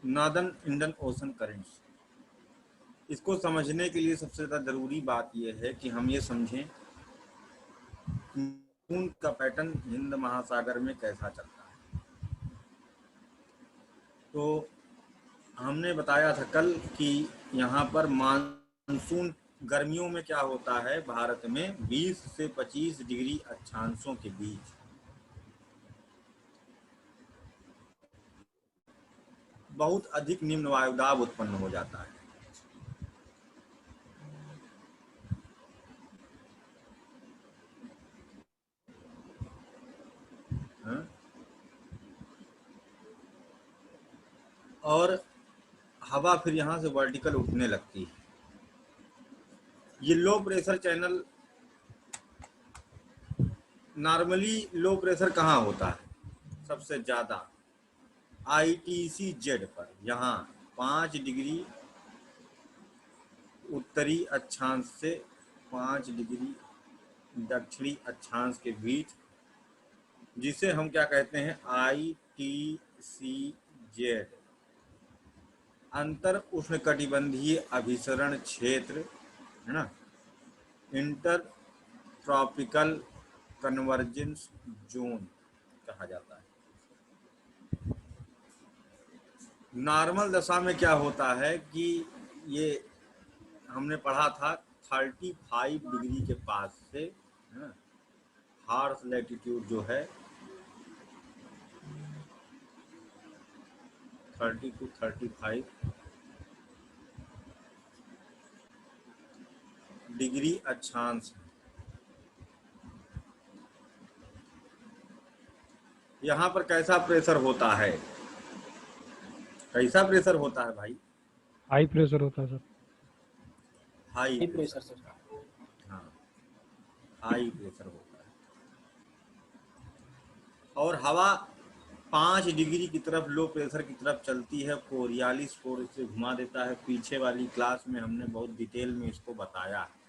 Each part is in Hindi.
Northern Indian ocean currents. इसको समझने के लिए सबसे ज़्यादा ज़रूरी बात यह है कि हम ये समझें मानसून का पैटर्न हिंद महासागर में कैसा चलता है। तो हमने बताया था कल कि यहाँ पर मानसून गर्मियों में क्या होता है, भारत में 20 से 25 डिग्री अक्षांशों के बीच बहुत अधिक निम्न वायुदाब उत्पन्न हो जाता है। हाँ? और हवा फिर यहाँ से वर्टिकल उठने लगती है। ये low pressure channel, normally low pressure कहाँ होता है सबसे ज़्यादा? ITC-Z पर, यहाँ 5 डिग्री उत्तरी अक्षांश से 5 डिग्री दक्षिणी अक्षांश के बीच, जिसे हम क्या कहते हैं, ITC-Z, अंतर उष्णकटिबंधीय अभिसरण क्षेत्र, है ना, इंटर ट्रॉपिकल कन्वर्जेंस जोन कहा जाता है। नॉर्मल दशा में क्या होता है कि ये हमने पढ़ा था 35 डिग्री के पास से, है ना, हार्श लैटिट्यूड जो है 30 to 35 डिग्री अक्षांश। यहाँ पर कैसा प्रेशर होता है? कैसा प्रेशर होता है भाई? हाई प्रेशर होता है सर। High pressure sir. हाँ, हाई प्रेशर होता है। और हवा 5 डिग्री की तरफ लो प्रेशर की तरफ चलती है। कोरियालिस फोर्स से घुमा देता है। पीछे वाली क्लास में हमने बहुत डिटेल में इसको बताया है,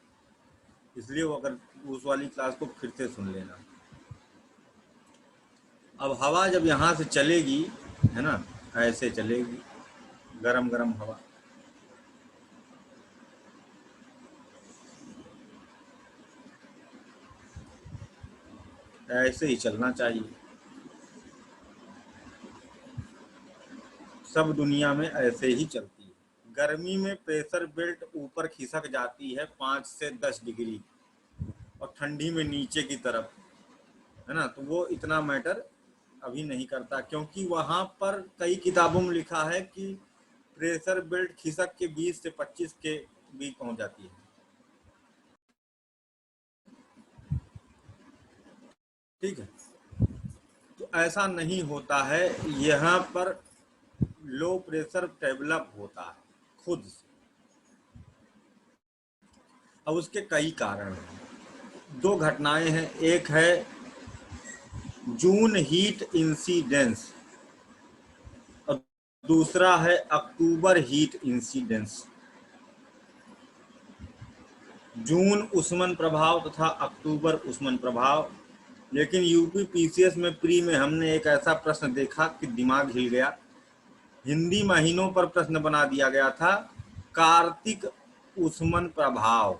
इसलिए वो अगर उस वाली क्लास को फिर से सुन लेना। अब हवा जब यहाँ से चलेगी, है ना, ऐसे चलेगी गरम गरम हवा, ऐसे ही चलना चाहिए। सब दुनिया में ऐसे ही चलती है। गर्मी में प्रेशर बेल्ट ऊपर खिसक जाती है 5 से 10 डिग्री, और ठंडी में नीचे की तरफ, है ना, तो वो इतना मैटर अभी नहीं करता, क्योंकि वहाँ पर कई किताबों में लिखा है कि प्रेशर बेल्ट खिसक के 20 से 25 के बीच पहुँच जाती है। ठीक है, तो ऐसा नहीं होता है। यहाँ पर लो प्रेशर डेवलप होता है खुद से। अब उसके कई कारण हैं। 2 घटनाएं हैं, एक है जून हीट इंसिडेंस और दूसरा है अक्टूबर हीट इंसिडेंस। जून उष्मन प्रभाव तथा अक्टूबर उष्मन प्रभाव। लेकिन यूपी पीसीएस में प्री में हमने एक ऐसा प्रश्न देखा कि दिमाग हिल गया। हिंदी महीनों पर प्रश्न बना दिया गया था, कार्तिक उष्मन प्रभाव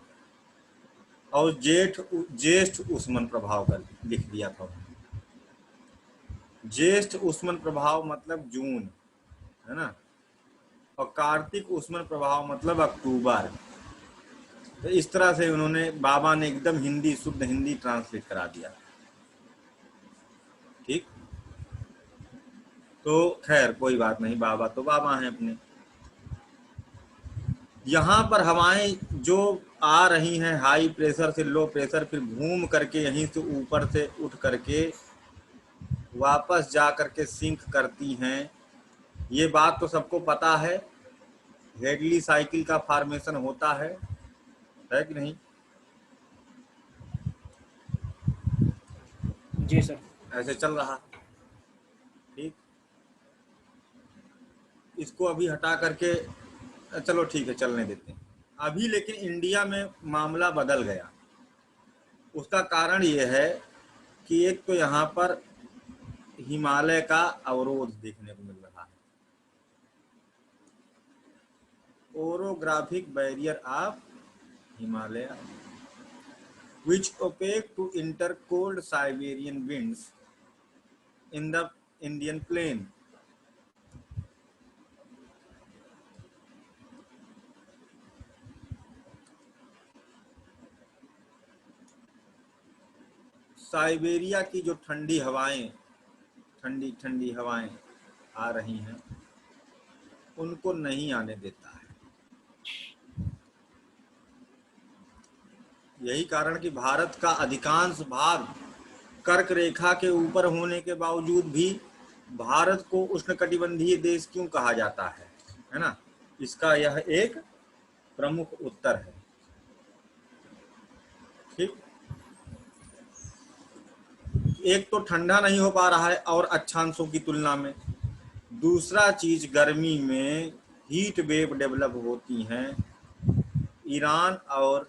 और ज्येष्ठ उष्मन प्रभाव का लिख दिया था। ज्येष्ठ उष्मन प्रभाव मतलब जून, है ना, और कार्तिक उष्मन प्रभाव मतलब अक्टूबर। तो इस तरह से उन्होंने, बाबा ने एकदम हिंदी, शुद्ध हिंदी ट्रांसलेट करा दिया। ठीक, तो खैर कोई बात नहीं, बाबा तो बाबा हैं अपने। यहाँ पर हवाएं जो आ रही हैं हाई प्रेशर से लो प्रेशर, फिर घूम करके यहीं से ऊपर से उठ करके वापस जा करके सिंक करती हैं। ये बात तो सबको पता है, हेडली साइकिल का फॉर्मेशन होता है कि नहीं? जी सर। ऐसे चल रहा। ठीक, इसको अभी हटा करके, चलो ठीक है चलने देते हैं अभी। लेकिन इंडिया में मामला बदल गया। उसका कारण ये है कि एक तो यहाँ पर हिमालय का अवरोध देखने को मिल रहा है। orographic barrier of Himalaya, which opaque to intercold Siberian winds in the Indian plain. Siberia की जो ठंडी हवाएं, ठंडी ठंडी हवाएं आ रही हैं, उनको नहीं आने देता है। यही कारण कि भारत का अधिकांश भाग कर्क रेखा के ऊपर होने के बावजूद भी भारत को उष्णकटिबंधीय देश क्यों कहा जाता है ना? इसका यह एक प्रमुख उत्तर है। ठीक, एक तो ठंडा नहीं हो पा रहा है और अक्षांशों की तुलना में, दूसरा चीज गर्मी में हीट वेव डेवलप होती हैं ईरान और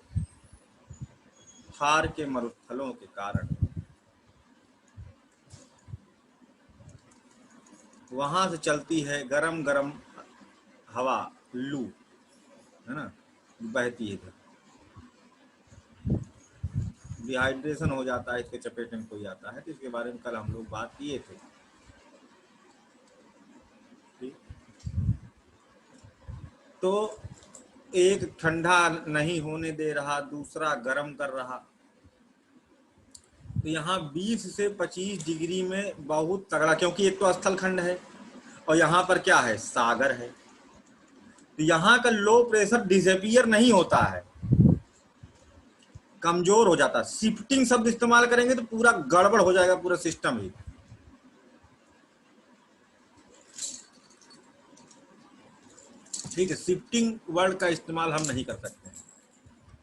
थार के मरुस्थलों के कारण। वहां से चलती है गरम गरम हवा, लू, है ना, बहती है इधर, डिहाइड्रेशन हो जाता है, इसके चपेट में कोई आता है। तो इसके बारे में कल हम लोग बात किए थे। तो एक ठंडा नहीं होने दे रहा, दूसरा गर्म कर रहा। तो यहाँ 20 से 25 डिग्री में बहुत तगड़ा, क्योंकि एक तो स्थल खंड है और यहाँ पर क्या है, सागर है। तो यहाँ का लो प्रेशर डिसअपियर नहीं होता है, कमजोर हो जाता है। शिफ्टिंग शब्द इस्तेमाल करेंगे तो पूरा गड़बड़ हो जाएगा पूरा सिस्टम ही। ठीक है, शिफ्टिंग वर्ड का इस्तेमाल हम नहीं कर सकते,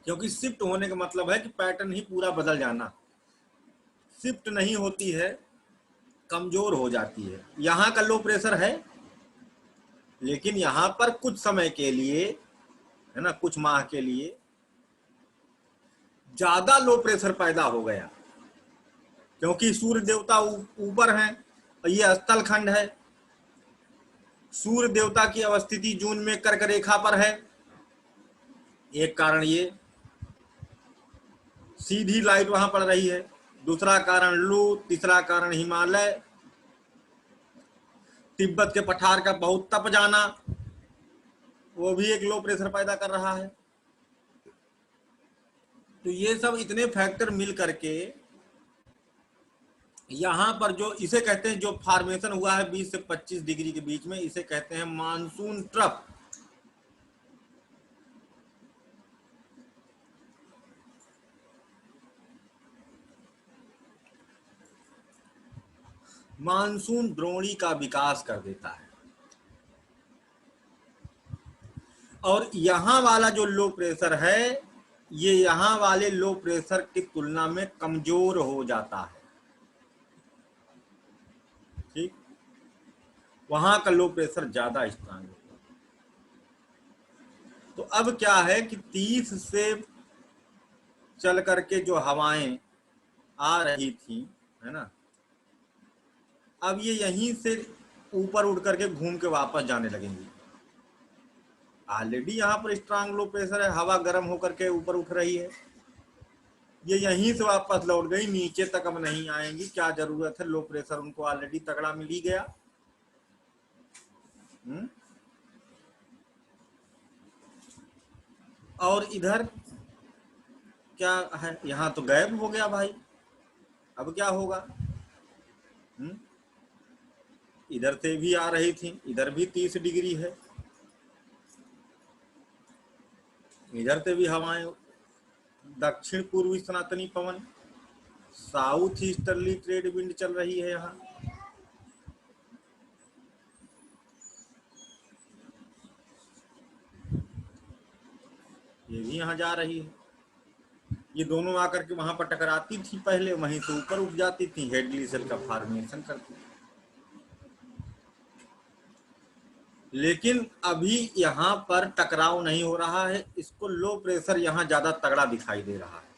क्योंकि शिफ्ट होने का मतलब है कि पैटर्न ही पूरा बदल जाना। शिफ्ट नहीं होती है, कमजोर हो जाती है। यहाँ का लो प्रेशर है, लेकिन यहाँ पर कुछ समय के लिए, है ना, कुछ माह के लिए ज्यादा लो प्रेशर पैदा हो गया, क्योंकि सूर्य देवता ऊपर हैं और ये स्थल खंड है। सूर्य देवता की अवस्थिति जून में कर्क रेखा पर है, एक कारण ये, सीधी लाइट वहां पड़ रही है। दूसरा कारण लू, तीसरा कारण हिमालय, तिब्बत के पठार का बहुत तप जाना, वो भी एक लो प्रेशर पैदा कर रहा है। तो ये सब इतने फैक्टर मिल करके यहां पर जो इसे कहते हैं, जो फॉर्मेशन हुआ है 20 से 25 डिग्री के बीच में, इसे कहते हैं मानसून ट्रफ। मानसून द्रोणी का विकास कर देता है और यहां वाला जो लो प्रेशर है, ये यहां वाले लो प्रेशर की तुलना में कमजोर हो जाता है। ठीक, वहां का लो प्रेशर ज्यादा स्ट्रांग है। तो अब क्या है कि 30 से चल करके जो हवाएं आ रही थी, है ना, अब ये यहीं से ऊपर उड़ करके घूम के वापस जाने लगेंगी। ऑलरेडी यहाँ पर स्ट्रांग लो प्रेशर है, हवा गर्म होकर के ऊपर उठ रही है, ये यहीं से वापस लौट गई, नीचे तक अब नहीं आएंगी। क्या जरूरत है, लो प्रेशर उनको ऑलरेडी तगड़ा मिल ही गया। और इधर क्या है, यहाँ तो गायब हो गया भाई। अब क्या होगा? इधर से भी आ रही थी, इधर भी 30 डिग्री है, इधर से भी हवाएं दक्षिण पूर्वी सनातनी पवन, साउथ ईस्टर्ली ट्रेड विंड चल रही है यहाँ। ये भी यहाँ जा रही है। ये दोनों आकर के वहां पर टकराती थी पहले, वहीं से ऊपर उठ जाती थी, हेडली सेल का फॉर्मेशन करती थी। लेकिन अभी यहाँ पर टकराव नहीं हो रहा है, इसको लो प्रेशर यहाँ ज्यादा तगड़ा दिखाई दे रहा है।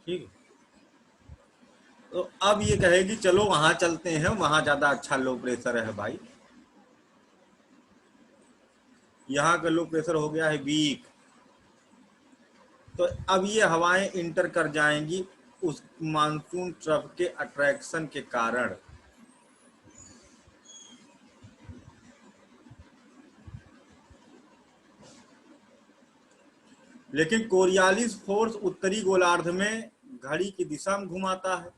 ठीक, तो अब ये कहेगी चलो वहां चलते हैं, वहां ज्यादा अच्छा लो प्रेशर है भाई। यहाँ का लो प्रेशर हो गया है वीक। तो अब ये हवाएं इंटर कर जाएंगी उस मानसून ट्रफ के अट्रैक्शन के कारण। लेकिन कोरियालिस फोर्स उत्तरी गोलार्ध में घड़ी की दिशा में घुमाता है।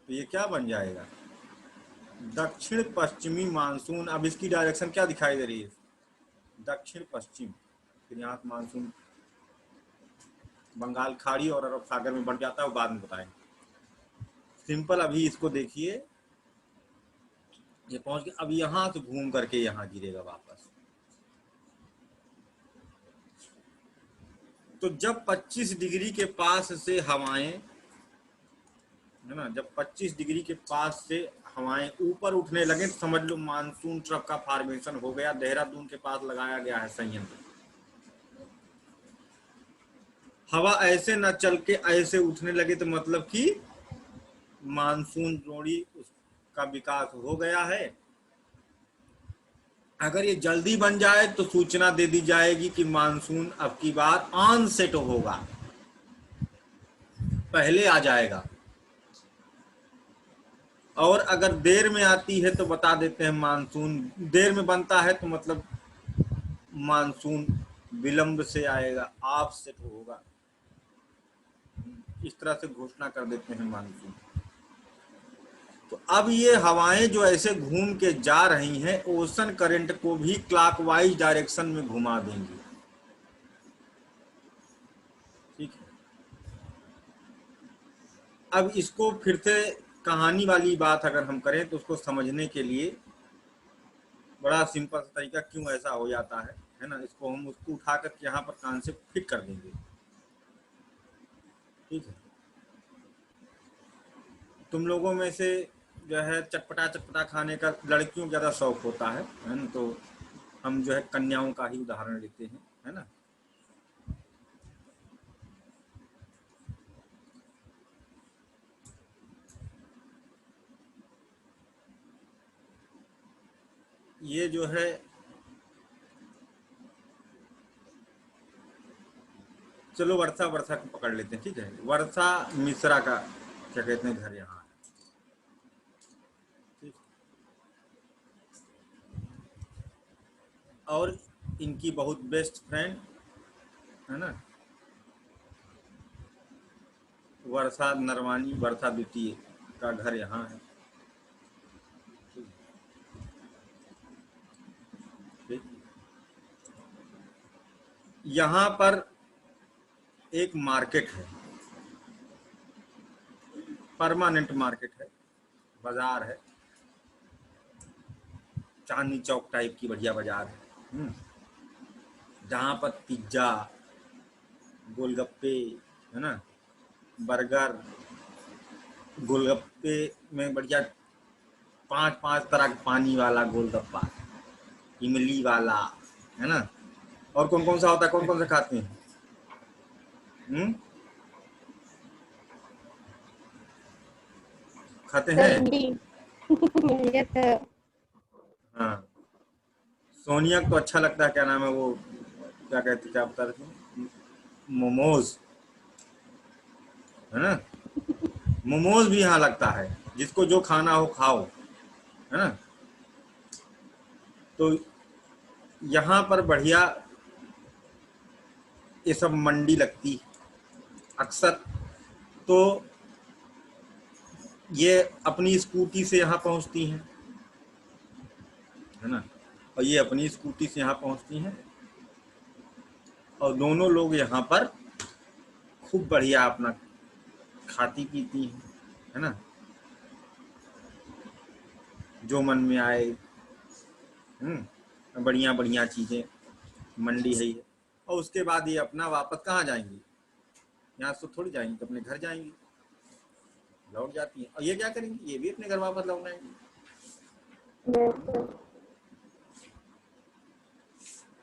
तो ये क्या बन जाएगा, दक्षिण पश्चिमी मानसून। अब इसकी डायरेक्शन क्या दिखाई दे रही है, दक्षिण पश्चिम। फिर यहाँ मानसून बंगाल खाड़ी और अरब सागर में बढ़ जाता है, वो बाद में बताएंगे। सिंपल अभी इसको देखिए, ये पहुंच गया। अब यहां से घूम करके यहां गिरेगा वापस। तो जब 25 डिग्री के पास से हवाएं, है ना, जब 25 डिग्री के पास से हवाएं ऊपर उठने लगे तो समझ लो मानसून ट्रफ का फॉर्मेशन हो गया। देहरादून के पास लगाया गया है संयंत्र। हवा ऐसे न चल के ऐसे उठने लगे तो मतलब कि मानसून द्रोणी का विकास हो गया है। अगर ये जल्दी बन जाए तो सूचना दे दी जाएगी कि मानसून अब की बार ऑन सेट होगा, पहले आ जाएगा। और अगर देर में आती है तो बता देते हैं मानसून देर में बनता है तो मतलब मानसून विलंब से आएगा, ऑफ सेट होगा। इस तरह से घोषणा कर देते हैं मानसून। तो अब ये हवाएं जो ऐसे घूम के जा रही हैं, ओशन करंट को भी क्लॉकवाइज डायरेक्शन में घुमा देंगी। ठीक है। अब इसको फिर से कहानी वाली बात अगर हम करें तो उसको समझने के लिए बड़ा सिंपल तरीका क्यों ऐसा हो जाता है ना, इसको हम उसको उठा कर यहाँ पर कॉन्सेप्ट फिट कर देंगे। ठीक है। तुम लोगों में से जो है चटपटा चटपटा खाने का लड़कियों को ज़्यादा शौक होता है ना, तो हम जो है कन्याओं का ही उदाहरण लेते हैं, है ना। ये जो है चलो वर्षा वर्षा को पकड़ लेते हैं। ठीक है, वर्षा मिश्रा का क्या कहते हैं घर यहाँ है। ठीक। और इनकी बहुत बेस्ट फ्रेंड है ना वर्षा नरवानी, वर्षा द्वितीय का घर यहाँ है। ठीक। यहाँ पर एक मार्केट है, परमानेंट मार्केट है, बाजार है, चांदनी चौक टाइप की बढ़िया बाजार है, जहाँ पर पिज्जा, गोलगप्पे, है ना, बर्गर, गोलगप्पे में बढ़िया 5-5 तरह का पानी वाला गोलगप्पा, इमली वाला, है ना। और कौन कौन सा होता है, कौन कौन सा खाते हैं? खाते हैं। ये तो हाँ, सोनिया को तो अच्छा लगता है, क्या नाम है वो, क्या कहती, क्या बता रहे थे, मोमोज, है ना। मोमोज भी यहाँ लगता है, जिसको जो खाना हो खाओ, है ना। तो यहाँ पर बढ़िया ये सब मंडी लगती अक्सर। तो ये अपनी स्कूटी से यहाँ पहुँचती हैं, है ना, और ये अपनी स्कूटी से यहाँ पहुँचती हैं, और दोनों लोग यहाँ पर खूब बढ़िया अपना खाती पीती हैं, है ना, जो मन में आए। बढ़िया बढ़िया चीज़ें, मंडी है ये। और उसके बाद ये अपना वापस कहाँ जाएंगी, यहाँ से थोड़ी जाएंगी, तो अपने घर जाएंगी, लौट जाती हैं। और ये क्या करेंगी, ये भी अपने घर वापस लौट आएंगी।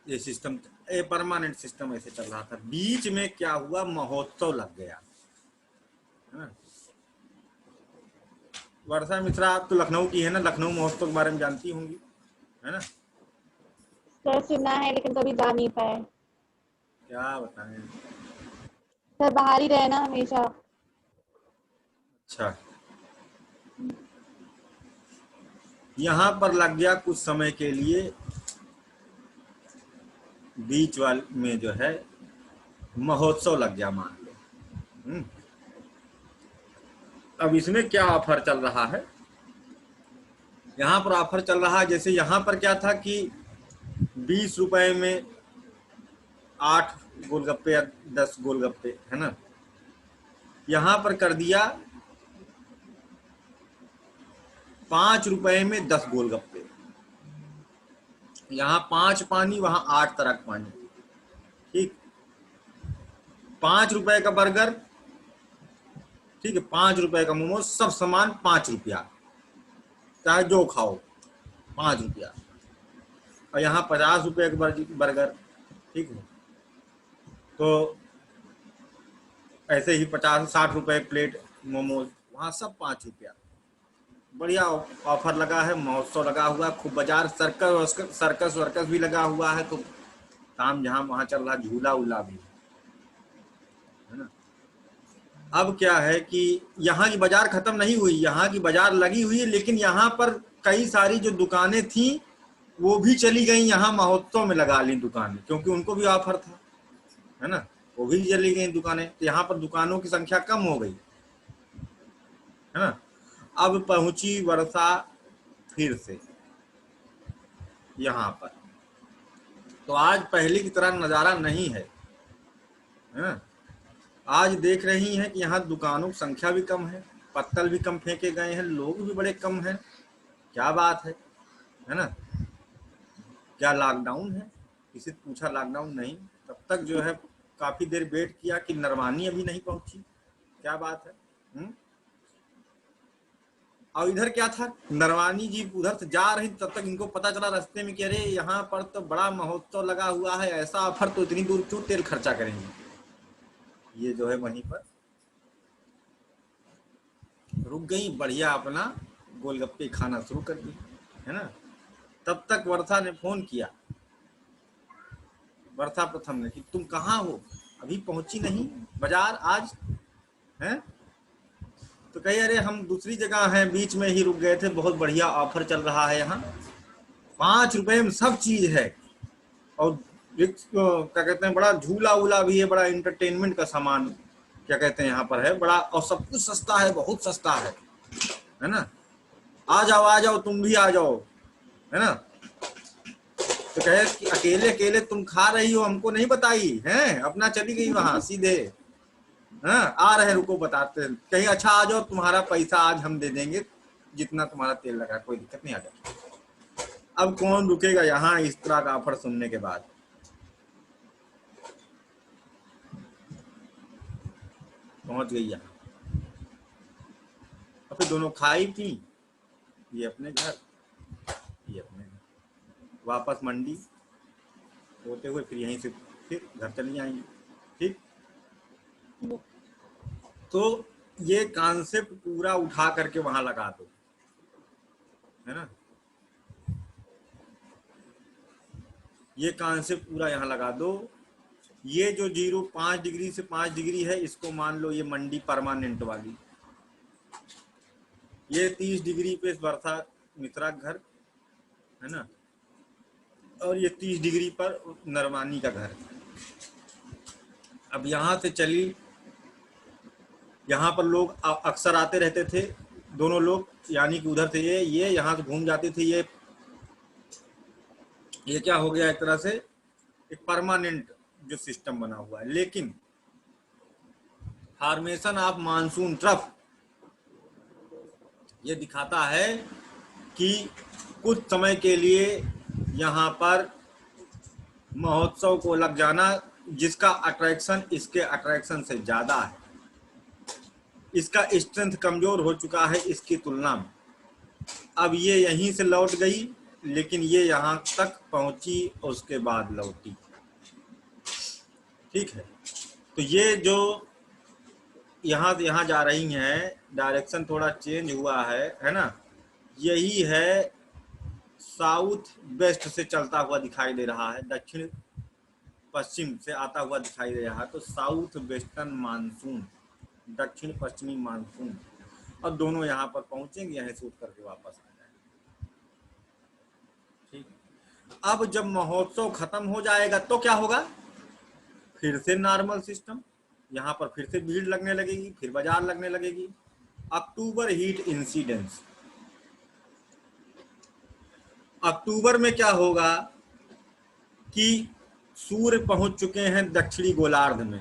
ये सिस्टम, ये परमानेंट सिस्टम ऐसे चल रहा था। बीच में क्या हुआ, महोत्सव लग गया, है ना। वर्षा मिश्रा, आप तो लखनऊ की है ना, लखनऊ महोत्सव के बारे में जानती होंगी, है ना? सर सुना है लेकिन कभी जा नहीं पाए। क्या बताएं। सर बाहर ही रहे ना हमेशा। अच्छा, यहाँ पर लग गया कुछ समय के लिए बीच वाल में जो है महोत्सव लग गया, मान लो। अब इसमें क्या ऑफर चल रहा है? यहाँ पर ऑफर चल रहा है, जैसे यहाँ पर क्या था कि 20 रुपए में 8 गोलगप्पे या 10 गोलगप्पे, है ना? यहाँ पर कर दिया 5 रुपए में 10 गोलगप्पे। यहाँ 5 पानी, वहाँ 8 तरह का पानी। ठीक, 5 रुपए का बर्गर, ठीक है, 5 रुपए का मोमोज, सब सामान 5 रुपया, चाहे जो खाओ 5 रुपया। और यहाँ 50 रुपए का बर्गर, ठीक है, तो ऐसे ही 50-60 रुपए प्लेट मोमोज, वहाँ सब 5 रुपया। बढ़िया ऑफर लगा है, महोत्सव लगा हुआ है, खूब बाजार, सर्कस वर्कस भी लगा हुआ है, तो काम जहाँ वहाँ चल रहा, झूला उला भी, है ना? अब क्या है कि यहाँ की बाजार खत्म नहीं हुई, यहाँ की बाजार लगी हुई है, लेकिन यहाँ पर कई सारी जो दुकानें थी वो भी चली गई, यहाँ महोत्सव में लगा ली दुकानें, क्योंकि उनको भी ऑफर था, है ना? वो भी चली गई दुकानें, तो यहाँ पर दुकानों की संख्या कम हो गई, है ना? अब पहुंची वर्षा फिर से यहाँ पर, तो आज पहले की तरह नज़ारा नहीं है, है ना? आज देख रही हैं कि यहाँ दुकानों की संख्या भी कम है, पत्तल भी कम फेंके गए हैं, लोग भी बड़े कम हैं। क्या बात है ना? क्या लॉकडाउन है? किसी से पूछा लॉकडाउन नहीं, तब तक जो है काफी देर वेट किया कि नरवानी अभी नहीं पहुंची। क्या बात है? और इधर क्या था, नरवानी जी उधर से जा रही, तब तक इनको पता चला रास्ते में कि अरे यहाँ पर तो बड़ा महोत्सव लगा हुआ है, ऐसा ऑफर, तो इतनी दूर क्यों तेल खर्चा करेंगे। ये जो है वहीं पर रुक गई, बढ़िया अपना गोलगप्पे खाना शुरू कर दी, है ना? तब तक वर्षा ने फोन किया, वर्षा प्रथम ने, कि तुम कहाँ हो, अभी पहुंची नहीं बाजार आज, हैं? तो कही अरे हम दूसरी जगह हैं, बीच में ही रुक गए थे, बहुत बढ़िया ऑफर चल रहा है यहाँ, 5 रुपए में सब चीज है, और क्या कहते हैं, बड़ा झूला उला भी है, बड़ा इंटरटेनमेंट का सामान क्या कहते हैं यहाँ पर है बड़ा, और सब कुछ सस्ता है, बहुत सस्ता है ना? आ जाओ तुम भी आ जाओ, है ना? तो कहे कि अकेले अकेले तुम खा रही हो, हमको नहीं बताई है, अपना चली गई वहां सीधे। हाँ, आ रहे, रुको बताते हैं। कहीं अच्छा आ जाओ, तुम्हारा पैसा आज हम दे देंगे, जितना तुम्हारा तेल लगा, कोई दिक्कत नहीं, आ जाओ। अब कौन रुकेगा यहाँ इस तरह का ऑफर सुनने के बाद? पहुंच गई यहाँ, और फिर दोनों खाई पी, ये अपने घर, ये अपने घर, वापस मंडी होते हुए फिर यहीं से फिर घर चली आएंगे। ठीक, तो ये कॉन्सेप्ट पूरा उठा करके वहां लगा दो, है ना? ये कॉन्सेप्ट पूरा यहाँ लगा दो। ये जो 5 डिग्री से 5 डिग्री है, इसको मान लो ये मंडी परमानेंट वाली, ये 30 डिग्री पे वर्षा मित्रा घर, है ना? और ये 30 डिग्री पर नरवानी का घर। अब यहाँ से चली, यहाँ पर लोग अक्सर आते रहते थे, दोनों लोग, यानी कि उधर से ये यहाँ से घूम जाते थे। ये क्या हो गया, एक तरह से एक परमानेंट जो सिस्टम बना हुआ है। लेकिन फॉर्मेशन ऑफ मानसून ट्रफ ये दिखाता है कि कुछ समय के लिए यहाँ पर महोत्सव को लग जाना, जिसका अट्रैक्शन इसके अट्रैक्शन से ज्यादा है, इसका स्ट्रेंथ कमजोर हो चुका है इसकी तुलना में। अब ये यहीं से लौट गई, लेकिन ये यहाँ तक पहुंची और उसके बाद लौटी। ठीक है, तो ये जो यहाँ से यहाँ जा रही हैं, डायरेक्शन थोड़ा चेंज हुआ है ना। यही है, साउथ वेस्ट से चलता हुआ दिखाई दे रहा है, दक्षिण पश्चिम से आता हुआ दिखाई दे रहा है। तो साउथ वेस्टर्न मानसून, दक्षिण पश्चिमी मानसून, और दोनों यहाँ पर पहुंचेंगे, यहीं से उठ करके वापस आ जाएंगे। ठीक। अब जब महोत्सव खत्म हो जाएगा तो क्या होगा, फिर से नॉर्मल सिस्टम, यहाँ पर फिर से भीड़ लगने लगेगी, फिर बाजार लगने लगेगी। अक्टूबर हीट इंसिडेंस, अक्टूबर में क्या होगा कि सूर्य पहुंच चुके हैं दक्षिणी गोलार्ध में।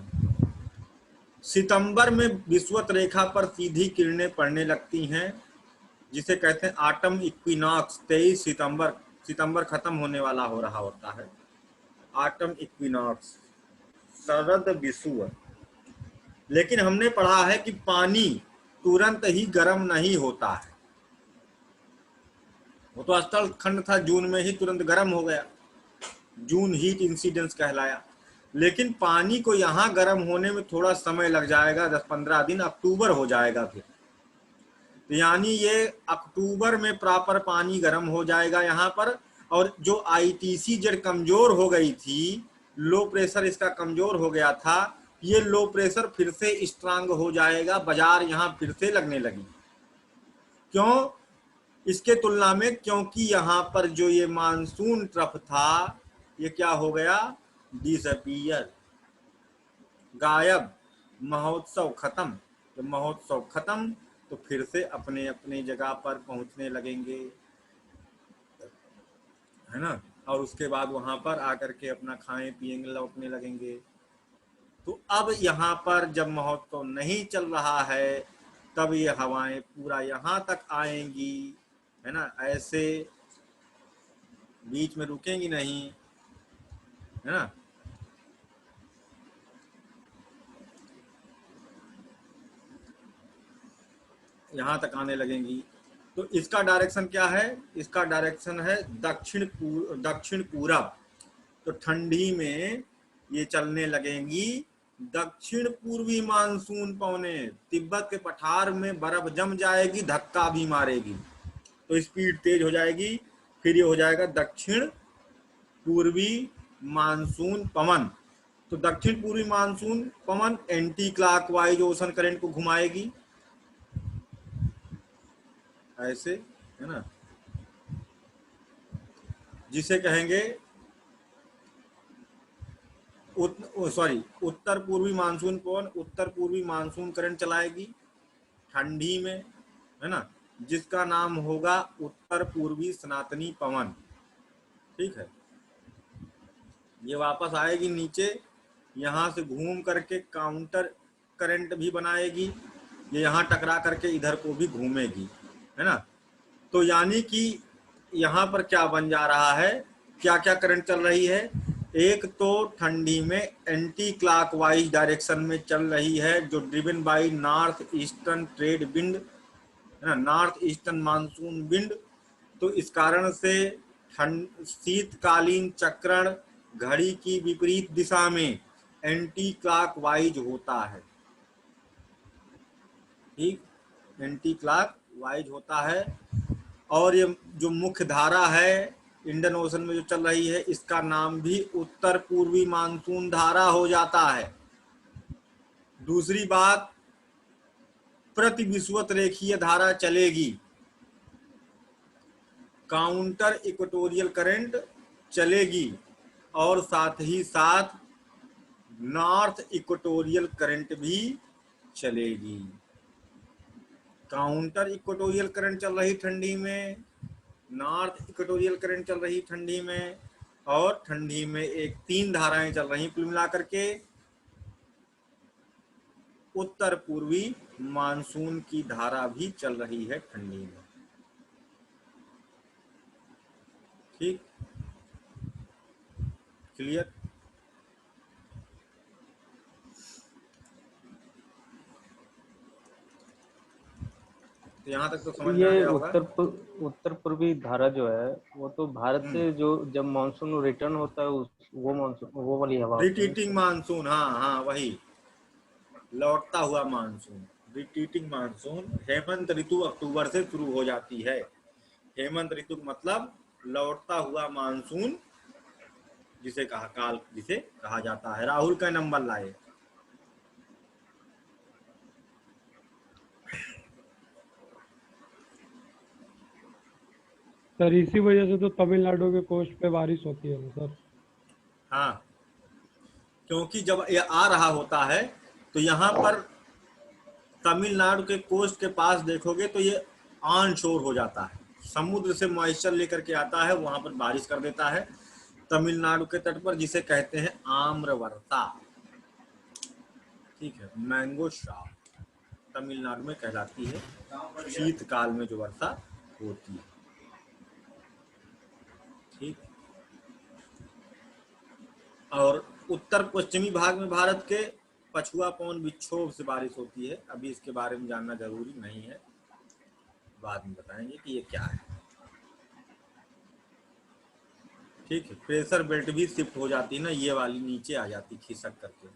सितंबर में विषुवत रेखा पर सीधी किरणें पड़ने लगती हैं, जिसे कहते हैं ऑटम इक्विनॉक्स। 23 सितंबर खत्म होने वाला हो रहा होता है, ऑटम इक्विनॉक्स, शरद विषुवत। लेकिन हमने पढ़ा है कि पानी तुरंत ही गर्म नहीं होता है। वो तो स्थल खंड था, जून में ही तुरंत गर्म हो गया, जून हीट इंसिडेंस कहलाया। लेकिन पानी को यहाँ गर्म होने में थोड़ा समय लग जाएगा, 10-15 दिन, अक्टूबर हो जाएगा फिर। तो यानी ये अक्टूबर में प्रॉपर पानी गर्म हो जाएगा यहाँ पर। और जो आईटीसी जड़ कमजोर हो गई थी, लो प्रेशर इसका कमजोर हो गया था, ये लो प्रेशर फिर से स्ट्रांग हो जाएगा, बाजार यहाँ फिर से लगने लगी। क्यों? इसके तुलना में, क्योंकि यहाँ पर जो ये मानसून ट्रफ था, ये क्या हो गया, डिसअपीयर, गायब। महोत्सव खत्म, तो महोत्सव खत्म तो फिर से अपने अपने जगह पर पहुंचने लगेंगे, है ना। और उसके बाद वहां पर आकर के अपना खाएं पिएंगे, लौटने लगेंगे। तो अब यहाँ पर जब महोत्सव नहीं चल रहा है, तब ये हवाएं पूरा यहाँ तक आएंगी, है ना, ऐसे बीच में रुकेंगी नहीं, है ना। यहाँ तक आने लगेंगी। तो इसका डायरेक्शन क्या है, इसका डायरेक्शन है दक्षिण पूरब। तो ठंडी में ये चलने लगेंगी दक्षिण पूर्वी मानसून पवनें। तिब्बत के पठार में बर्फ जम जाएगी, धक्का भी मारेगी, तो स्पीड तेज हो जाएगी, फिर ये हो जाएगा दक्षिण पूर्वी मानसून पवन। तो दक्षिण पूर्वी मानसून पवन एंटी क्लॉकवाइज ओशन करंट को घुमाएगी, ऐसे, है ना, जिसे कहेंगे उत्तर पूर्वी मानसून पवन उत्तर पूर्वी मानसून करंट चलाएगी ठंडी में, है ना, जिसका नाम होगा उत्तर पूर्वी सनातनी पवन। ठीक है। ये वापस आएगी नीचे, यहाँ से घूम करके काउंटर करंट भी बनाएगी, ये यहाँ टकरा करके इधर को भी घूमेगी, है ना। तो यानी कि यहाँ पर क्या बन जा रहा है, क्या क्या करंट चल रही है। एक तो ठंडी में एंटी क्लॉकवाइज डायरेक्शन में चल रही है, जो driven by north eastern trade wind, है ना, नॉर्थ ईस्टर्न मानसून विंड। तो इस कारण से शीतकालीन चक्रण घड़ी की विपरीत दिशा में एंटी क्लॉकवाइज होता है। ठीक, एंटी क्लॉकवाइज होता है। और ये जो मुख्य धारा है इंडियन ओशन में जो चल रही है, इसका नाम भी उत्तर पूर्वी मानसून धारा हो जाता है। दूसरी बात, प्रति विषुवत रेखीय धारा चलेगी, काउंटर इक्वेटोरियल करंट चलेगी, और साथ ही साथ नॉर्थ इक्वेटोरियल करंट भी चलेगी। काउंटर इक्वेटोरियल करंट चल रही ठंडी में, नॉर्थ इक्वेटोरियल करंट चल रही ठंडी में, और ठंडी में एक 3 धाराएं चल रही कुल मिलाकर के। उत्तर पूर्वी मानसून की धारा भी चल रही है ठंडी में। ठीक, क्लियर। तो यहाँ तक तो समझ में आ ये गया होगा। उत्तर पूर्वी धारा जो है, वो तो भारत से जो जब मानसून रिटर्न होता है वो मानसून, वो वाली हवा होती है। रिटीटिंग मानसून, हाँ हाँ वही। लौटता हुआ मानसून, रिट्रीटिंग मानसून, हेमंत ऋतु अक्टूबर से शुरू हो जाती है। हेमंत ऋतु मतलब लौटता हुआ मानसून, जिसे कहा जाता है। राहुल का नंबर लाए। सर इसी वजह से तो तमिलनाडु के कोस्ट पे बारिश होती है ना सर। हाँ, क्योंकि जब ये आ रहा होता है तो यहाँ पर तमिलनाडु के कोस्ट के पास देखोगे तो ये ऑन शोर हो जाता है, समुद्र से मॉइस्चर लेकर के आता है, वहां पर बारिश कर देता है तमिलनाडु के तट पर, जिसे कहते हैं आम्र वर्षा। ठीक है, मैंगो श्राप तमिलनाडु में कहलाती है शीतकाल में जो वर्षा होती है। ठीक, और उत्तर पश्चिमी भाग में भारत के पछुआ पवन विक्षोभ से बारिश होती है। अभी इसके बारे में जानना जरूरी नहीं है, बाद में बताएंगे कि ये क्या है। ठीक है, प्रेशर बेल्ट भी शिफ्ट हो जाती है ना, ये वाली नीचे आ जाती खिसक करके,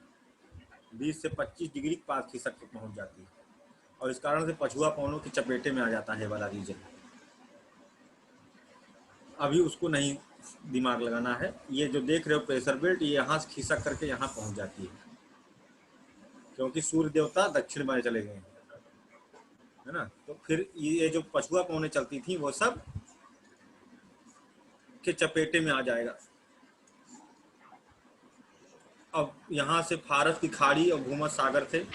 20 से 25 डिग्री के पास खिसक के पहुंच जाती है, और इस कारण से पछुआ पवनों की चपेटे में आ जाता है वाला रीजन। अभी उसको नहीं दिमाग लगाना है। ये जो देख रहे हो प्रेशर बेल्ट, ये यहाँ से खिसक करके यहाँ पहुंच जाती है, क्योंकि सूर्य देवता दक्षिण में चले गए हैं, है ना। तो फिर ये जो पछुआ पवनें चलती थी वो सब के चपेटे में आ जाएगा। अब यहाँ से फारस की खाड़ी और भूमध्य सागर से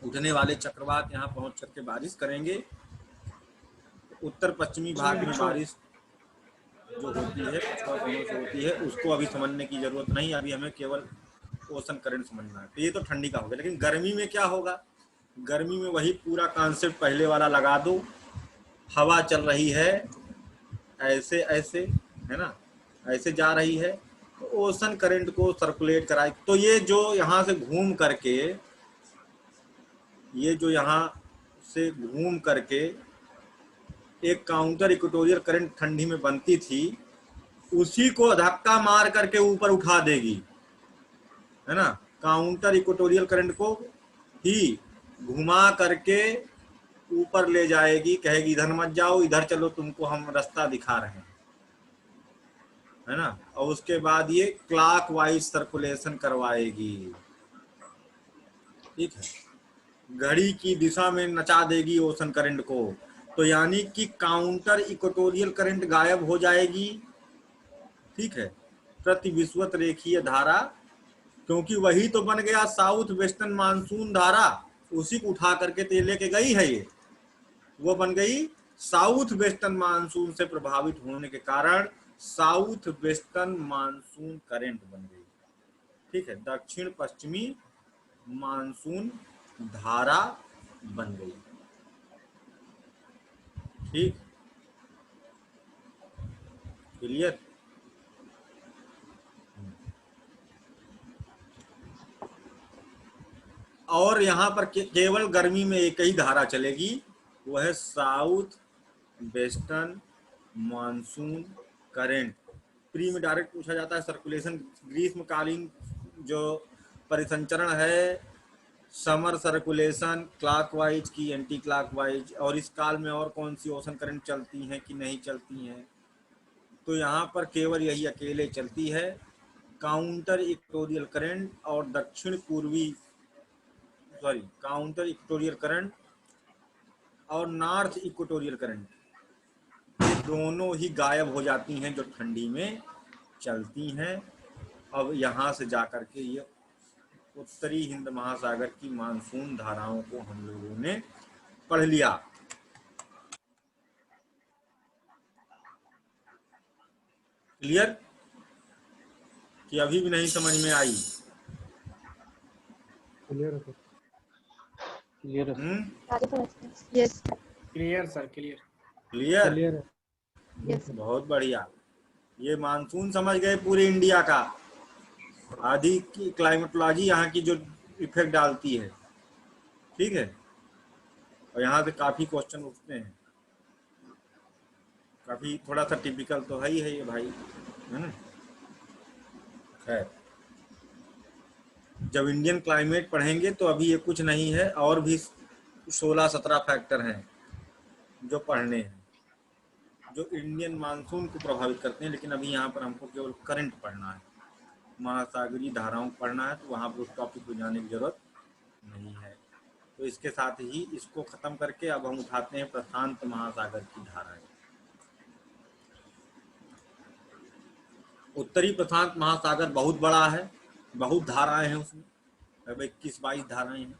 उठने वाले चक्रवात यहाँ पहुंच करके बारिश करेंगे। उत्तर पश्चिमी भाग में बारिश जो होती है पछुआ पवनों से होती है, उसको अभी समझने की जरूरत नहीं, अभी हमें केवल ओशन करंट समझना है। तो ये तो ठंडी का हो गया, लेकिन गर्मी में क्या होगा? गर्मी में वही पूरा कॉन्सेप्ट पहले वाला लगा दो, हवा चल रही है ऐसे ऐसे, है ना, ऐसे जा रही है, तो ओशन करंट को सर्कुलेट कराए। तो ये जो यहाँ से घूम करके, ये जो यहाँ से घूम करके एक काउंटर इक्वेटोरियल करंट ठंडी में बनती थी, उसी को धक्का मार करके ऊपर उठा देगी, है ना। काउंटर इक्वेटोरियल करंट को ही घुमा करके ऊपर ले जाएगी, कहेगी इधर मत जाओ, इधर चलो, तुमको हम रास्ता दिखा रहे हैं, है ना। और उसके बाद ये क्लॉक वाइज सर्कुलेशन करवाएगी। ठीक है, घड़ी की दिशा में नचा देगी ओशन करंट को। तो यानी कि काउंटर इक्वेटोरियल करंट गायब हो जाएगी। ठीक है, प्रति विषुवत रेखीय धारा, क्योंकि वही तो बन गया साउथ वेस्टर्न मानसून धारा, उसी को उठा करके तो लेके गई है ये, वो बन गई साउथ वेस्टर्न मानसून से प्रभावित होने के कारण साउथ वेस्टर्न मानसून करंट बन गई। ठीक है, दक्षिण पश्चिमी मानसून धारा बन गई। ठीक, क्लियर। और यहाँ पर केवल गर्मी में एक ही धारा चलेगी, वह है south western monsoon current. Pre में डायरेक्ट पूछा जाता है सर्कुलेशन, ग्रीष्मकालीन जो परिसंचरण है, समर सर्कुलेशन क्लॉकवाइज की एंटी क्लॉकवाइज, और इस काल में और कौन सी ओशन करंट चलती हैं कि नहीं चलती हैं। तो यहाँ पर केवल यही अकेले चलती है, काउंटर इक्वेटोरियल करंट और काउंटर इक्वेटोरियल करंट और नॉर्थ इक्वेटोरियल करंट, ये दोनों ही गायब हो जाती हैं जो ठंडी में चलती हैं। अब यहाँ से जाकर के ये उत्तरी हिंद महासागर की मानसून धाराओं को हम लोगों ने पढ़ लिया। क्लियर कि अभी भी नहीं समझ में आई? क्लियर है सर। क्लियर है। आगे समझते हैं। Yes clear sir, clear. Clear, clear है। यस बहुत बढ़िया। ये मानसून समझ गए पूरे इंडिया का, आदि की क्लाइमेटोलॉजी यहाँ की जो इफेक्ट डालती है। ठीक है, और यहाँ से काफी क्वेश्चन उठते हैं, काफी थोड़ा सा टिपिकल तो है ही है ये भाई, है ना। खैर, जब इंडियन क्लाइमेट पढ़ेंगे तो अभी ये कुछ नहीं है, और भी 16-17 फैक्टर हैं जो पढ़ने हैं, जो इंडियन मानसून को प्रभावित करते हैं। लेकिन अभी यहाँ पर हमको केवल करंट पढ़ना है, महासागरीय धाराओं को पढ़ना है, तो वहाँ पर उस टॉपिक को जाने की जरूरत नहीं है। तो इसके साथ ही इसको खत्म करके अब हम उठाते हैं प्रशांत महासागर की धाराएं। उत्तरी प्रशांत महासागर बहुत बड़ा है, बहुत धाराएं हैं उसमें, अब 21-22 धाराएं हैं।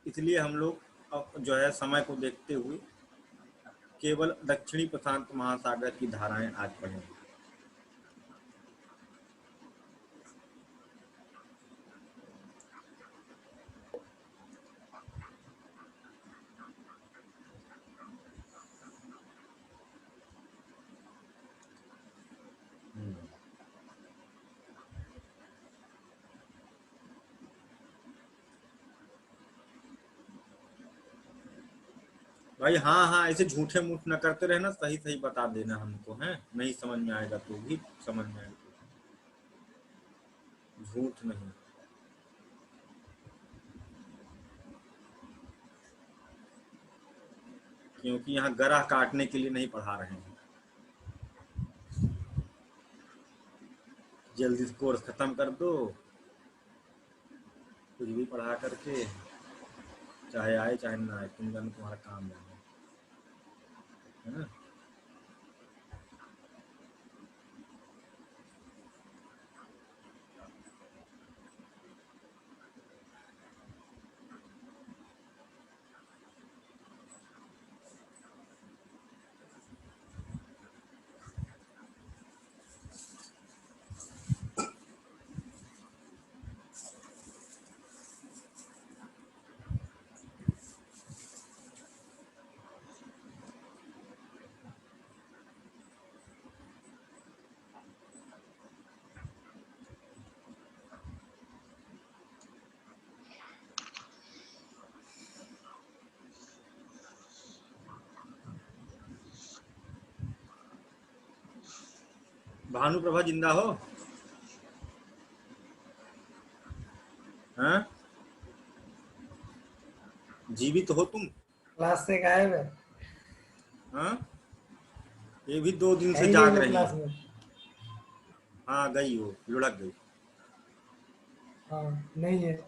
इसलिए हम लोग अब जो है समय को देखते हुए केवल दक्षिणी प्रशांत महासागर की धाराएं आज पढ़ेंगे। भाई हाँ हाँ, ऐसे झूठे मूठ न करते रहना, सही सही बता देना हमको, है नहीं समझ में आएगा तो भी समझ में आएगा, झूठ नहीं। क्योंकि यहाँ गरा काटने के लिए नहीं पढ़ा रहे हैं, जल्दी से कोर्स खत्म कर दो, कुछ भी पढ़ा करके, चाहे आए चाहे ना आए, तुम जानो तुम्हारा काम है ना। भानुप्रभा जिंदा हो? हाँ, जीवित हो तुम? क्लास से गायब है। हाँ, ये भी 2 दिन है से ही नहीं जाग वो रही क्लास है। में। हाँ, गई हो, लुढ़क गई। हाँ नहीं है।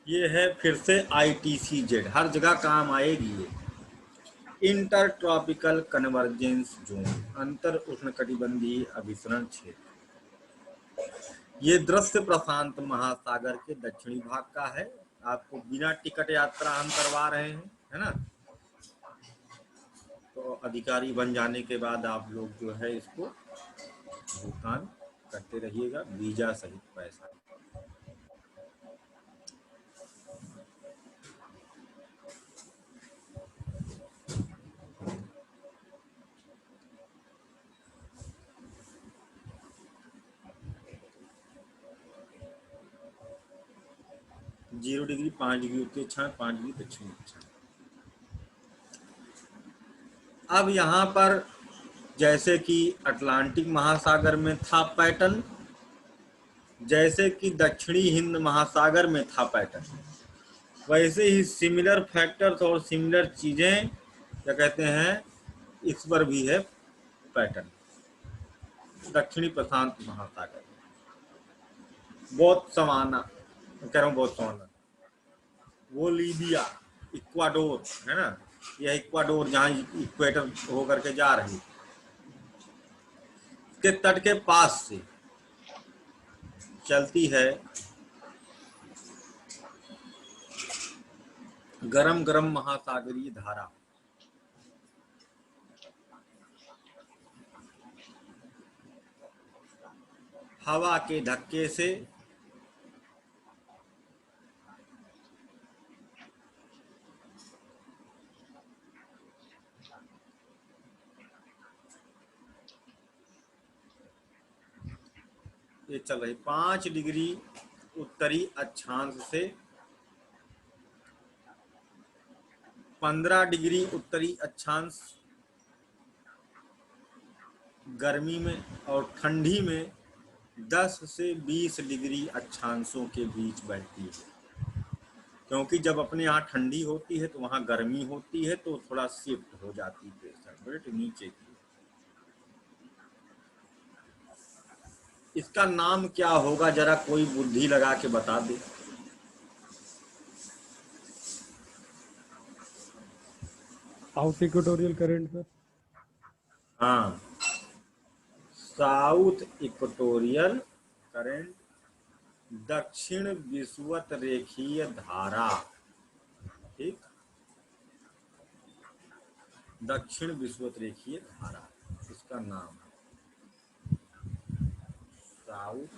ये है फिर से ITCZ, हर जगह काम आएगी ये। इंटर ट्रॉपिकल कन्वर्जेंस जोन, अंतर उष्णकटिबंधीय अभिसरण क्षेत्र। ये दृश्य प्रशांत महासागर के दक्षिणी भाग का है। आपको बिना टिकट यात्रा हम करवा रहे हैं, है ना। तो अधिकारी बन जाने के बाद आप लोग जो है इसको भुगतान करते रहिएगा, वीजा सहित पैसा। जीरो डिग्री, 5 डिग्री उत्तरी अक्षांश, 5 डिग्री दक्षिणी अक्षांश। अब यहाँ पर जैसे कि अटलांटिक महासागर में था पैटर्न, जैसे कि दक्षिणी हिंद महासागर में था पैटर्न, वैसे ही सिमिलर फैक्टर्स और सिमिलर चीजें क्या कहते हैं, इस पर भी है पैटर्न। दक्षिणी प्रशांत महासागर बहुत समाना, कह रहा हूँ बहुत समाना, वो लीबिया, इक्वाडोर है ना, यह इक्वाडोर जहाँ इक्वेटर होकर के जा रही के तट के पास से चलती है गरम गरम महासागरीय धारा। हवा के धक्के से ये चल रही 5 डिग्री उत्तरी अक्षांश से 15 डिग्री उत्तरी अक्षांश गर्मी में, और ठंडी में 10 से 20 डिग्री अक्षांशों के बीच बढ़ती है। क्योंकि जब अपने यहाँ ठंडी होती है तो वहाँ गर्मी होती है, तो थोड़ा शिफ्ट हो जाती है प्रेशर बेल्ट नीचे की। इसका नाम क्या होगा, जरा कोई बुद्धि लगा के बता दे। South equatorial current sir. हाँ, साउथ इक्वेटोरियल करंट, दक्षिण विषुवत रेखीय धारा। ठीक, दक्षिण विषुवत रेखीय धारा इसका नाम है, साउथ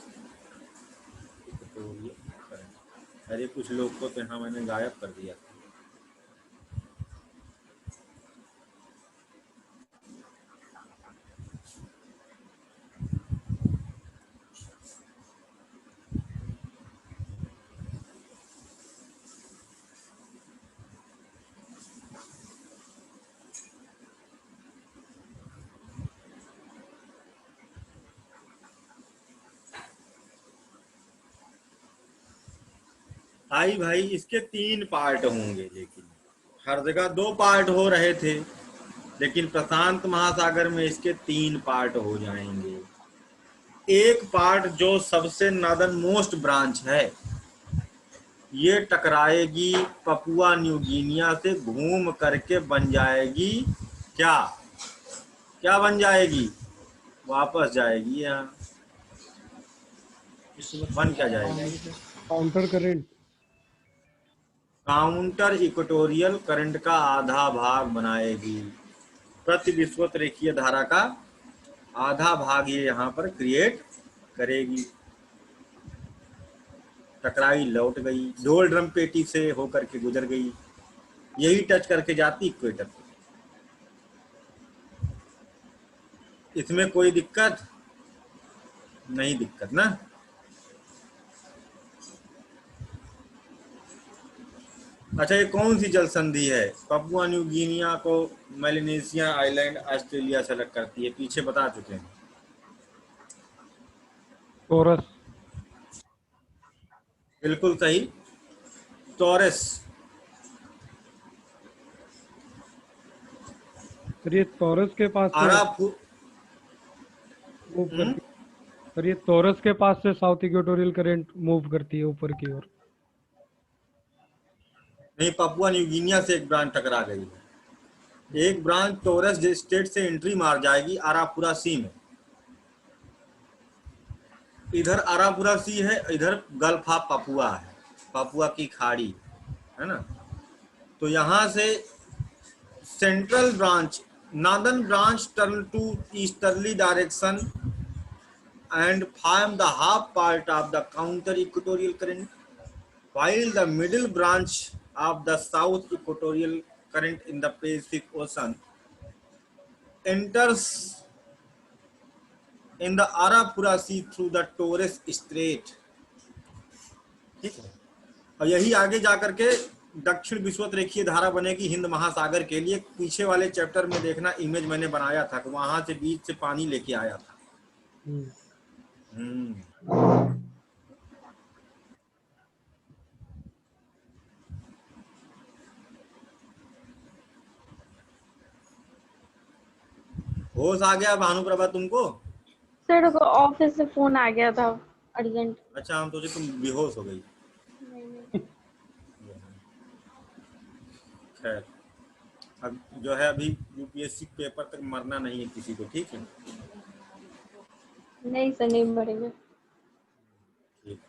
इक्वेटोरियल करंट। अरे कुछ लोग को तो यहाँ मैंने गायब कर दिया। आई भाई, इसके 3 पार्ट होंगे, लेकिन हर जगह 2 पार्ट हो रहे थे, लेकिन प्रशांत महासागर में इसके 3 पार्ट हो जाएंगे। एक पार्ट जो सबसे नॉर्दर्न मोस्ट ब्रांच है, ये टकराएगी पपुआ न्यू गिनिया से, घूम करके बन जाएगी क्या, क्या बन जाएगी, वापस जाएगी यहाँ। बन क्या जाएगी, counter current. Counter equatorial current का आधा भाग बनाएगी। प्रति विषुवत रेखीय धारा का आधा भाग ये यहाँ पर क्रिएट करेगी। टकराई, लौट गई, ढोल ड्रम पेटी से होकर के गुजर गई, यही टच करके जाती इक्वेटर को। इसमें कोई दिक्कत नहीं, दिक्कत ना। अच्छा, ये कौन सी जल संधि है, पपुआ न्यू गिनिया को मेलानेशिया आइलैंड ऑस्ट्रेलिया से अलग करती है, पीछे बता चुके हैं। टॉरस। बिल्कुल सही, टॉरस। सर ये टॉरस के पास से मूव करती है। सर ये टॉरस के पास से साउथ इक्वेटोरियल करंट मूव करती है ऊपर की ओर। नहीं, पपुआ न्यू गिनिया से एक ब्रांच टकरा गई है। एक ब्रांच टॉरस स्टेट से एंट्री मार जाएगी आरापुरा सी में। इधर आरापुरा सी है, इधर गल्फ ऑफ पपुआ है, पपुआ की खाड़ी है ना। तो यहाँ से central branch, northern branch turn to easterly direction and form the half part of the counter equatorial current, while the middle branch of the south equatorial current in the Pacific Ocean enters in the Arafura Sea through the Torres Strait। ठीक है, और यही आगे जाकर के दक्षिण विषुवत रेखीय धारा बनेगी हिंद महासागर के लिए। पीछे वाले चैप्टर में देखना, इमेज मैंने बनाया था, वहां से बीच से पानी लेके आया था। होश आ गया भानुप्रभा तुमको? सर ऑफिस से फोन आ गया था अर्जेंट। अच्छा, हम सोचे तुम बेहोश हो गई। खैर, अब जो है अभी यूपीएससी पेपर तक मरना नहीं है किसी को, ठीक है? नहीं सर, नहीं मरेंगे। ठीक,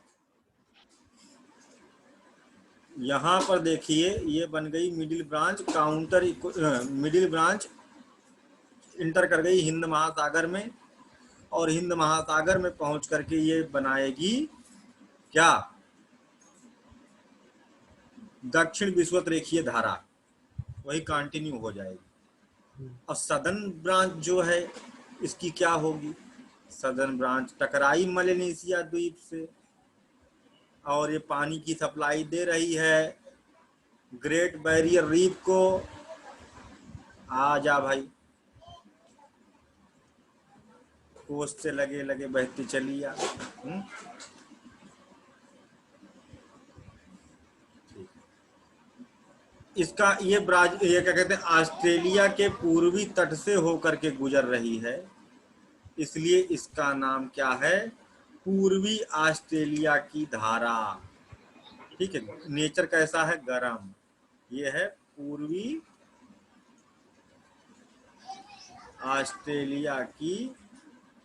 यहाँ पर देखिए, ये बन गई middle branch, counter middle branch inter कर गई हिंद महासागर में, और हिंद महासागर में पहुंच करके ये बनाएगी क्या, दक्षिण विषुवत रेखीय धारा, वही कंटिन्यू हो जाएगी। और सदर्न ब्रांच जो है इसकी क्या होगी, सदर्न ब्रांच टकराई मलेनेशिया द्वीप से, और ये पानी की सप्लाई दे रही है ग्रेट बैरियर रीफ को। आ जा भाई, कोस्ट से लगे लगे बहती चली आ। इसका ये ये क्या कहते हैं, ऑस्ट्रेलिया के पूर्वी तट से होकर के गुजर रही है, इसलिए इसका नाम क्या है, पूर्वी ऑस्ट्रेलिया की धारा। ठीक है, नेचर कैसा है, गर्म। ये है पूर्वी ऑस्ट्रेलिया की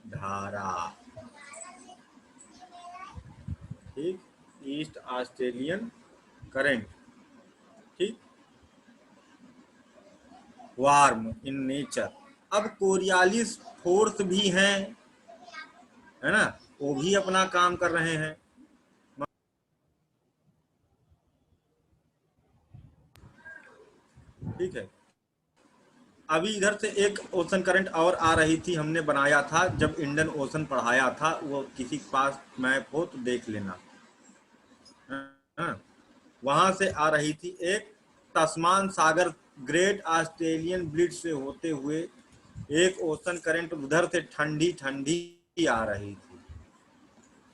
धारा। ठीक, ईस्ट ऑस्ट्रेलियन करंट। ठीक, वार्म इन नेचर। अब कोरियालिस फोर्स भी हैं, है ना, वो भी अपना काम कर रहे हैं। ठीक है, अभी इधर से एक ओशन करंट और आ रही थी, हमने बनाया था जब इंडियन ओशन पढ़ाया था, वो किसी के पास मैप हो तो देख लेना। वहां से आ रही थी एक तस्मान सागर ग्रेट ऑस्ट्रेलियन ब्लिट से होते हुए एक ओशन करंट उधर से ठंडी ठंडी आ रही थी,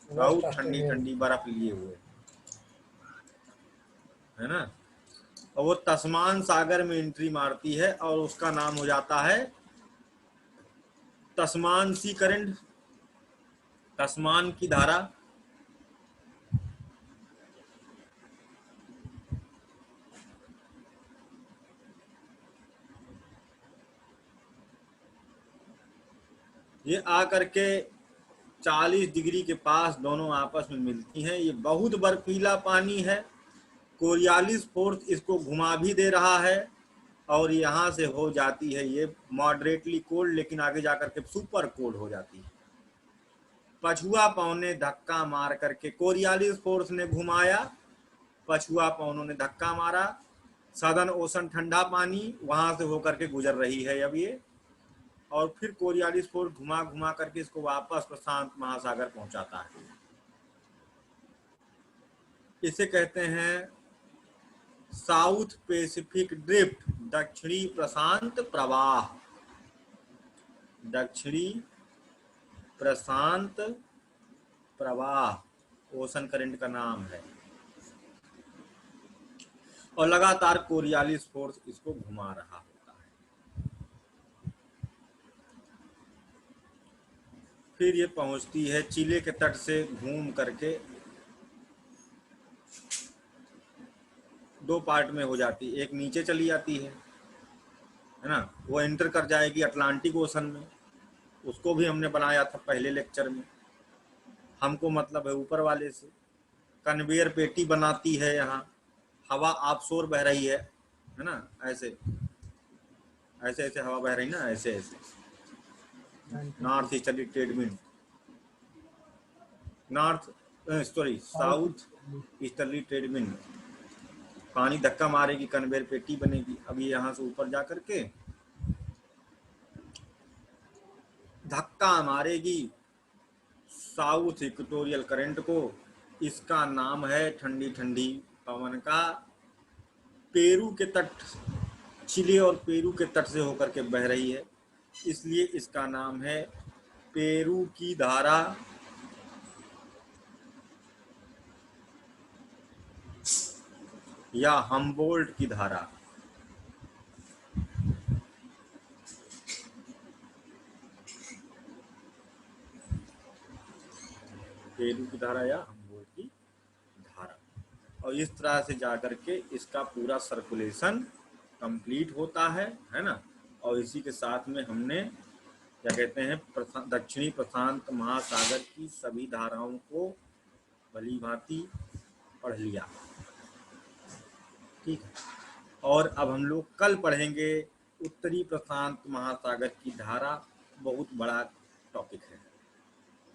बहुत ठंडी ठंडी बर्फ लिए हुए, है ना। और वो तस्मान सागर में एंट्री मारती है और उसका नाम हो जाता है तस्मान सी करंट, तस्मान की धारा। ये आकर के 40 डिग्री के पास दोनों आपस में मिलती हैं। ये बहुत बर्फीला पानी है। कोरियालिस फोर्स इसको घुमा भी दे रहा है और यहाँ से हो जाती है ये मॉडरेटली कोल्ड, लेकिन आगे जाकर के सुपर कोल्ड हो जाती है। पछुआ पवन ने धक्का मार करके, कोरियालिस फोर्स ने घुमाया, पछुआ पवनों ने धक्का मारा, सदर्न ओशन ठंडा पानी वहां से होकर के गुजर रही है अब ये, और फिर कोरियालिस फोर्स घुमा घुमा करके इसको वापस प्रशांत महासागर पहुंचाता है। इसे कहते हैं साउथ पैसिफिक ड्रिफ्ट, दक्षिणी प्रशांत प्रवाह, दक्षिणी प्रशांत प्रवाह ओशन करंट का नाम है। और लगातार कोरियालिस फोर्स इसको घुमा रहा होता है। फिर ये पहुंचती है चिले के तट से घूम करके, दो पार्ट में हो जाती है, एक नीचे चली जाती है ना, वो एंटर कर जाएगी अटलांटिक ओशन में, उसको भी हमने बनाया था पहले लेक्चर में। हमको मतलब है ऊपर वाले से, कन्वेयर पेटी बनाती है, यहाँ हवा ऑफशोर बह रही है ना, ऐसे ऐसे ऐसे हवा बह रही ना, ऐसे ऐसे north easterly trade wind, south easterly trade wind. पानी धक्का मारेगी, कन्वेयर पेटी बनेगी। अभी यहाँ से ऊपर जा करके धक्का मारेगी साउथ इक्वेटोरियल करंट को। इसका नाम है ठंडी ठंडी पवन का। पेरू के तट, चिले और पेरू के तट से होकर के बह रही है, इसलिए इसका नाम है पेरू की धारा। या हम्बोल्ट की धारा। पेरू की धारा या हम्बोल्ट की धारा। और इस तरह से जाकर के इसका पूरा सर्कुलेशन कंप्लीट होता है ना। और इसी के साथ में हमने क्या कहते हैं, दक्षिणी प्रशांत महासागर की सभी धाराओं को भली भांति पढ़ लिया। ठीक है, और अब हम लोग कल पढ़ेंगे उत्तरी प्रशांत महासागर की धारा। बहुत बड़ा टॉपिक है।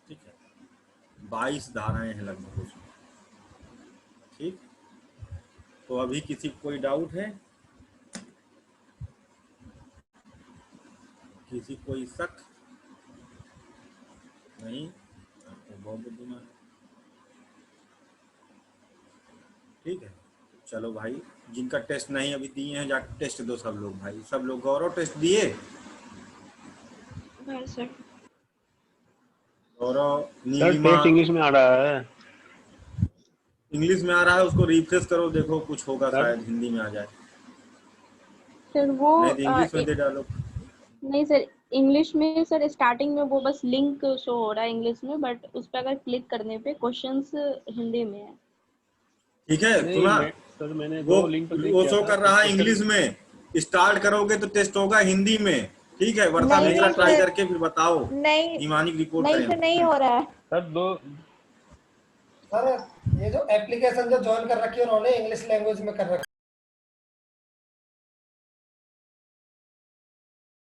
ठीक है, 22 धाराएं हैं लगभग उसमें। ठीक, तो अभी किसी को कोई डाउट है, किसी कोई शक? नहीं, आप तो बहुत बुद्धिमान है। ठीक है, चलो भाई, जिनका टेस्ट नहीं अभी दिए हैं जाकर टेस्ट दो सब लोग भाई, सब लोग। गौरव टेस्ट दिए? सर गौरव, सर नीलिमा, टेस्ट इंग्लिश में आ रहा है। इंग्लिश में आ रहा है, उसको रिफ्रेश करो, देखो कुछ होगा, सर शायद हिंदी में आ जाए। सर वो नहीं तो इंग्लिश में दे डालो। नहीं सर, इंग्लिश में सर स्टार्टिंग में वो बस लिंक शो हो रहा है इंग्लिश में, बट उस पर अगर क्लिक करने पे क्वेश्चंस हिंदी में है। ठीक है, नहीं सुना? सर मैंने वो 2 लिंक पर क्लिक वो किया शो था। कर रहा है क्वेश्चन इंग्लिश में, स्टार्ट करोगे तो टेस्ट होगा हिंदी में। ठीक है, वर्षा नहीं मिश्रा ट्राई सर, करके फिर बताओ, नहीं हिमानी की रिपोर्ट नहीं करें। सर, नहीं हो रहा है। सर 2 सर ये जो एप्लीकेशन जो ज्वाइन कर रखी है उन्होंने इंग्लिश लैंग्वेज में कर रखी